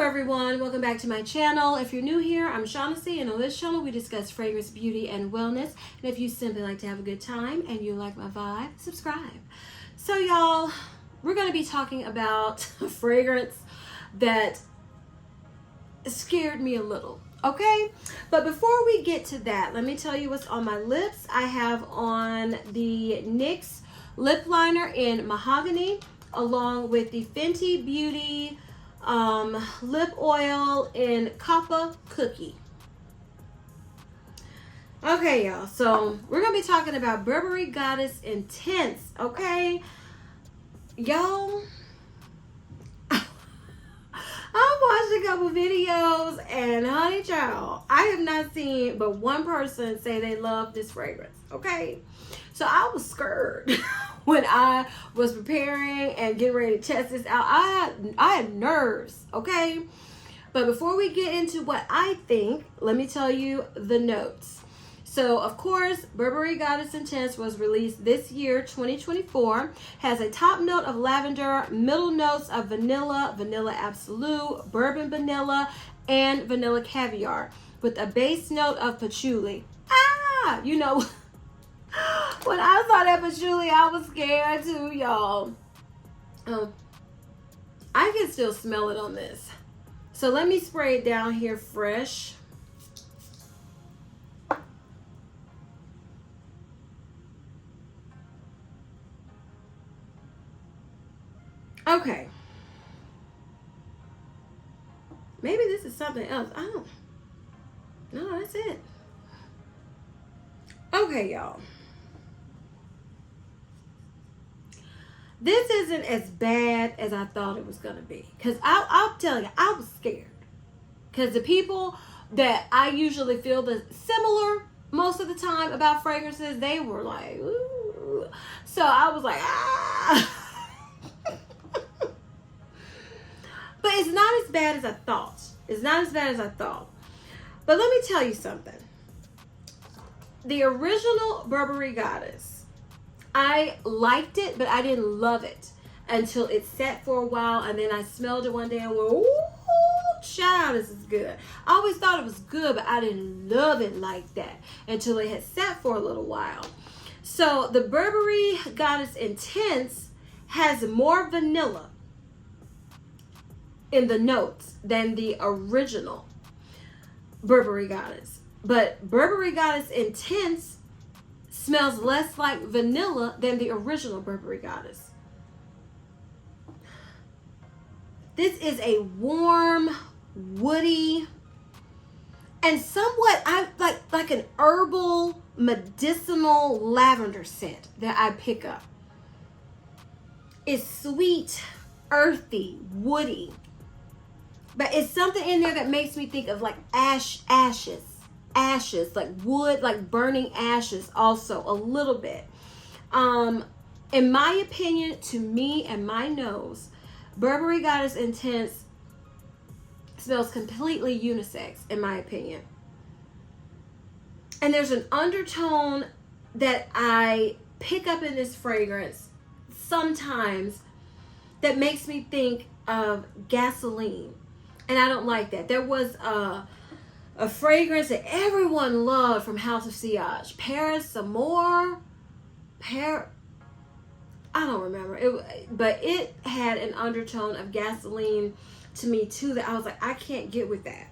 everyone, welcome back to my channel. If you're new here, I'm Shaughnessy, and on this channel we discuss fragrance, beauty, and wellness. And if you simply like to have a good time and you like my vibe, subscribe. So y'all, we're going to be talking about a fragrance that scared me a little, okay? But before we get to that, let me tell you what's on my lips. I have on the NYX lip liner in Mahogany, along with the Fenty Beauty lip oil in Coppa Cookie. Okay, y'all, so we're gonna be talking about Burberry Goddess Intense, okay? Y'all, I watched a couple videos, and honey child, I have not seen but one person say they love this fragrance, okay? So I was scared when I was preparing and getting ready to test this out. I had nerves, okay? But before we get into what I think, let me tell you the notes. So, of course, Burberry Goddess Intense was released this year, 2024. Has a top note of lavender, middle notes of vanilla, vanilla absolute, bourbon vanilla, and vanilla caviar, with a base note of patchouli. You know, when I saw that patchouli, I was scared too, y'all. I can still smell it on this. So let me spray it down here fresh. Okay. Maybe this is something else. I don't. No, that's it. Okay, y'all. This isn't as bad as I thought it was going to be. Because I'll tell you, I was scared. Because the people that I usually feel the similar most of the time about fragrances, they were like, ooh. So I was like, ah. But it's not as bad as I thought. It's not as bad as I thought. But let me tell you something. The original Burberry Goddess, I liked it, but I didn't love it until it sat for a while, and then I smelled it one day and went, ooh, child, this is good. I always thought it was good, but I didn't love it like that until it had sat for a little while. So the Burberry Goddess Intense has more vanilla in the notes than the original Burberry Goddess. But Burberry Goddess Intense smells less like vanilla than the original Burberry Goddess. This is a warm, woody, and somewhat like an herbal, medicinal lavender scent that I pick up. It's sweet, earthy, woody. But it's something in there that makes me think of like ashes, like wood, like burning ashes also a little bit. In my opinion, to me and my nose, Burberry Goddess Intense smells completely unisex, in my opinion. And there's an undertone that I pick up in this fragrance sometimes that makes me think of gasoline. And I don't like that. There was a fragrance that everyone loved from House of Sillage. Paris Amour. I don't remember. But it had an undertone of gasoline to me too that I was like, I can't get with that.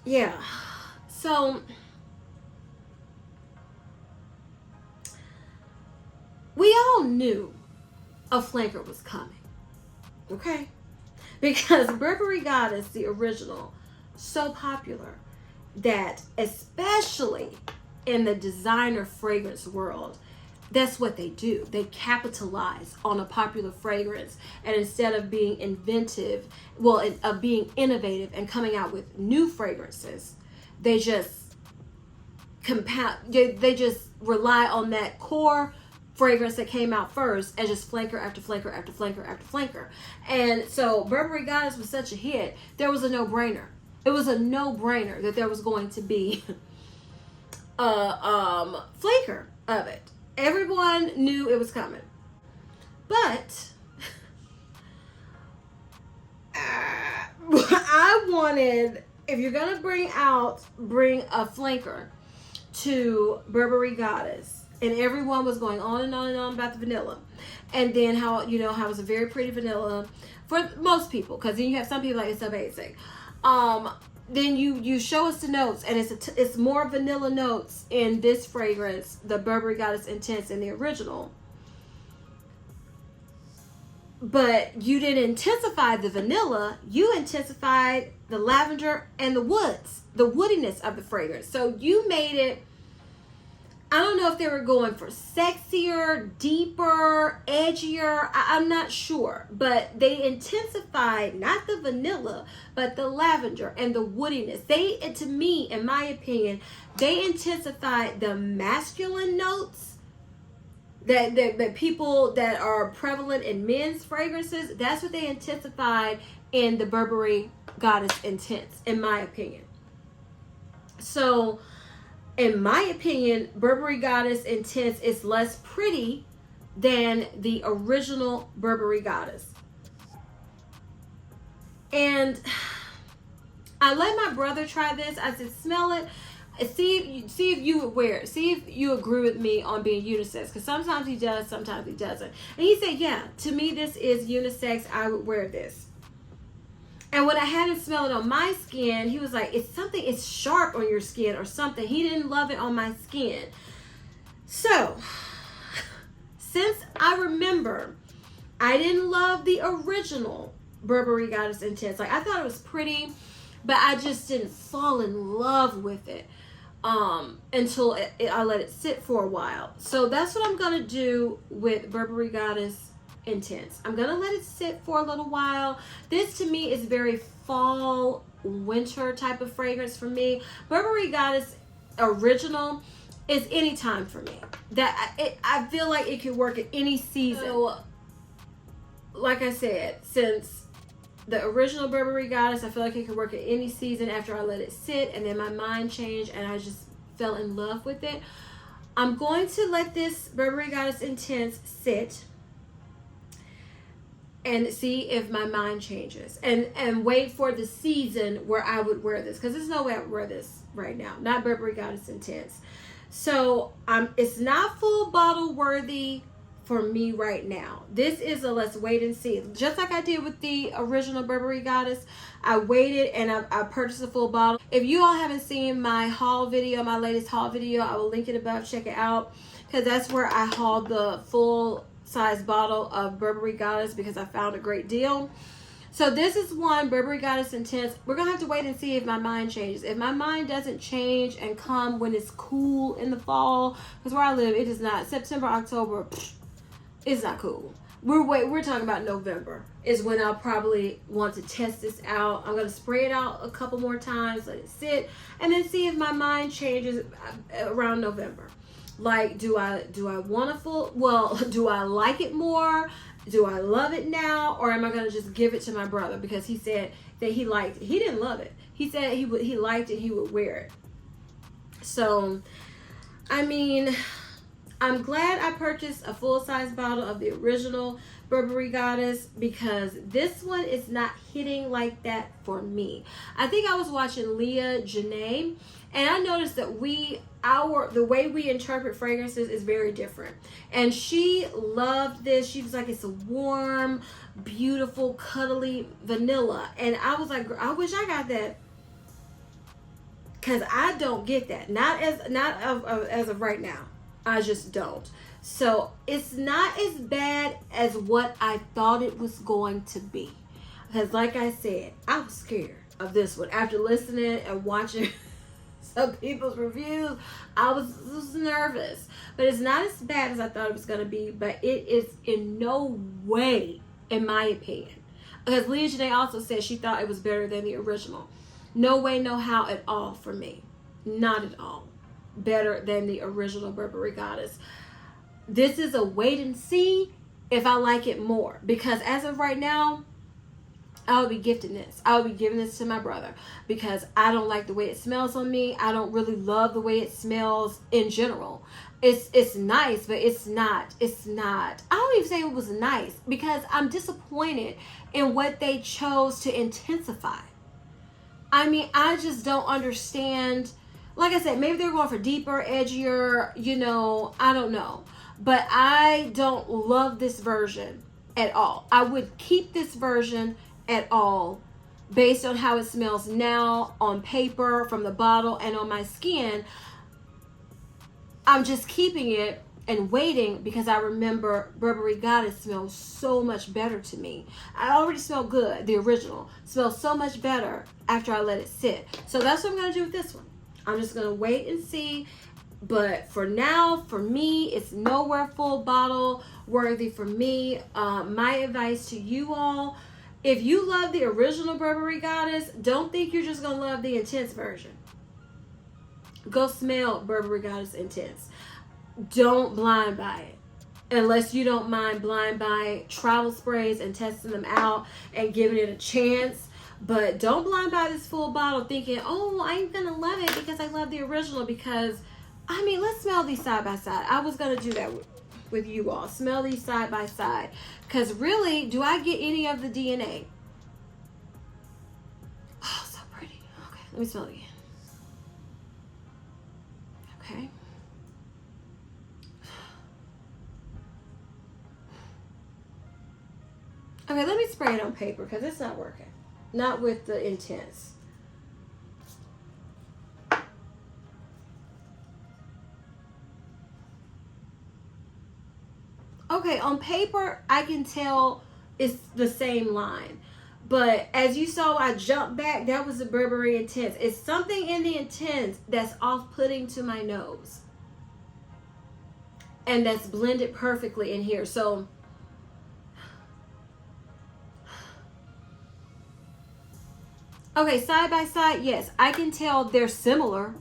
Yeah. So we all knew a flanker was coming. Okay? Because Burberry Goddess, the original, so popular that especially in the designer fragrance world, that's what they do. They capitalize on a popular fragrance, and instead of being inventive, of being innovative and coming out with new fragrances, they just they just rely on that core fragrance that came out first and just flanker after flanker after flanker after flanker. And so Burberry Goddess was such a hit, there was a no-brainer. It was a no-brainer that there was going to be a flanker of it. Everyone knew it was coming. But wanted, if you're gonna bring a flanker to Burberry Goddess, and everyone was going on and on and on about the vanilla, and then how how it's a very pretty vanilla for most people, because then you have some people like it's so basic. Then you show us the notes, and it's more vanilla notes in this fragrance, the Burberry Goddess Intense, in the original. But you didn't intensify the vanilla, you intensified the lavender and the woodiness of the fragrance. So you made it, I don't know if they were going for sexier, deeper, edgier, I'm not sure. But they intensified not the vanilla, but the lavender and the woodiness. To me, in my opinion, they intensified the masculine notes that people that are prevalent in men's fragrances. That's what they intensified in the Burberry Goddess Intense, in my opinion. So, in my opinion, Burberry Goddess Intense is less pretty than the original Burberry Goddess. And I let my brother try this. I said, smell it. See if you would wear it. See if you agree with me on being unisex. Because sometimes he does, sometimes he doesn't. And he said, yeah, to me this is unisex. I would wear this. And when I had him smell it on my skin, he was like, it's sharp on your skin or something. He didn't love it on my skin. So, since I remember, I didn't love the original Burberry Goddess Intense. Like, I thought it was pretty, but I just didn't fall in love with it until I let it sit for a while. So that's what I'm going to do with Burberry Goddess Intense. I'm going to let it sit for a little while. This to me is very fall, winter type of fragrance for me. Burberry Goddess Original is any time for me. I feel like it could work at any season. So, like I said, since the original Burberry Goddess, I feel like it could work at any season after I let it sit, and then my mind changed and I just fell in love with it. I'm going to let this Burberry Goddess Intense sit and see if my mind changes, and wait for the season where I would wear this, because there's no way I would wear this right now. Not Burberry Goddess Intense. So it's not full bottle worthy for me right now. This is a let's wait and see. Just like I did with the original Burberry Goddess, I waited and I purchased a full bottle. If you all haven't seen my haul video, my latest haul video, I will link it above. Check it out, because that's where I hauled the full size bottle of Burberry Goddess, because I found a great deal. So this is one, Burberry Goddess Intense. We're gonna have to wait and see if my mind changes. If my mind doesn't change and come when it's cool in the fall, because where I live, it is not. September, October, it's not cool. We're talking about November is when I'll probably want to test this out. I'm gonna spray it out a couple more times, let it sit, and then see if my mind changes around November. Like, do I want a full? Well, do I like it more? Do I love it now, or am I gonna just give it to my brother because he said that he liked it? He didn't love it. He said he liked it. He would wear it. So, I mean, I'm glad I purchased a full-size bottle of the original Burberry Goddess, because this one is not hitting like that for me. I think I was watching Leah Janae, and I noticed that the way we interpret fragrances is very different. And she loved this. She was like, it's a warm, beautiful, cuddly vanilla. And I was like, I wish I got that, because I don't get that. Not as of right now. I just don't. So it's not as bad as what I thought it was going to be. Because like I said, I was scared of this one. After listening and watching some people's reviews, I was nervous. But it's not as bad as I thought it was going to be. But it is in no way, in my opinion. Because Leah Janae also said she thought it was better than the original. No way, no how at all for me. Not at all. Better than the original Burberry Goddess. This is a wait and see if I like it more, because as of right now, I would be gifting this. I would be giving this to my brother, because I don't like the way it smells on me. I don't really love the way it smells in general. It's nice, but it's not. I don't even say it was nice, because I'm disappointed in what they chose to intensify. I mean, I just don't understand. Like I said, maybe they're going for deeper, edgier, you know, I don't know. But I don't love this version at all. I would keep this version at all based on how it smells now on paper, from the bottle, and on my skin. I'm just keeping it and waiting because I remember Burberry Goddess smells so much better to me. I already smell good. The original smells so much better after I let it sit. So that's what I'm going to do with this one. I'm just going to wait and see. But for now, for me, it's nowhere full bottle worthy for me. My advice to you all, if you love the original Burberry Goddess, don't think you're just going to love the Intense version. Go smell Burberry Goddess Intense. Don't blind buy it. Unless you don't mind blind buying travel sprays and testing them out and giving it a chance. But don't blind buy this full bottle thinking, oh, I ain't gonna love it because I love the original. Because, I mean, let's smell these side by side. I was gonna do that with you all. Smell these side by side. Because really, do I get any of the DNA? Oh, so pretty. Okay, let me smell it again. Okay. Okay, let me spray it on paper because it's not working. Not with the Intense. Okay, on paper, I can tell it's the same line. But as you saw, I jumped back. That was the Burberry Intense. It's something in the Intense that's off-putting to my nose. And that's blended perfectly in here. So, okay, side by side, yes, I can tell they're similar.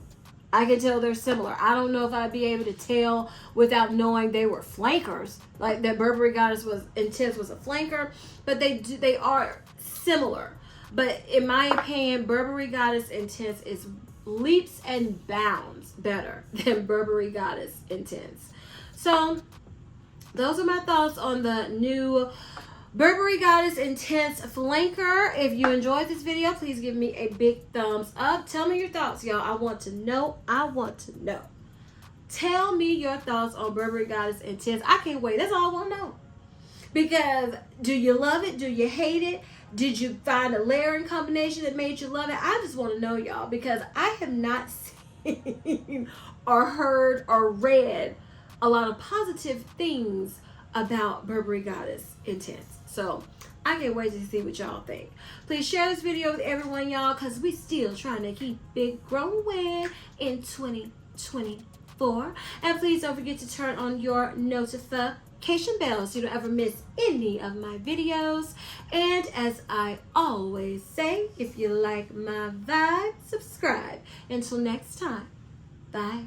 I can tell they're similar. I don't know if I'd be able to tell without knowing they were flankers. Like that Burberry Goddess was Intense was a flanker, but they are similar. But in my opinion, Burberry Goddess Intense is leaps and bounds better than Burberry Goddess Intense. So those are my thoughts on the new Burberry Goddess Intense Flanker. If you enjoyed this video, please give me a big thumbs up. Tell me your thoughts, y'all. I want to know. I want to know. Tell me your thoughts on Burberry Goddess Intense. I can't wait. That's all I want to know. Because do you love it? Do you hate it? Did you find a layering combination that made you love it? I just want to know, y'all, because I have not seen or heard or read a lot of positive things about Burberry Goddess Intense. So I can't wait to see what y'all think. Please share this video with everyone, y'all, because we still trying to keep it growing in 2024. And please don't forget to turn on your notification bell so you don't ever miss any of my videos. And as I always say, if you like my vibe, subscribe. Until next time, bye.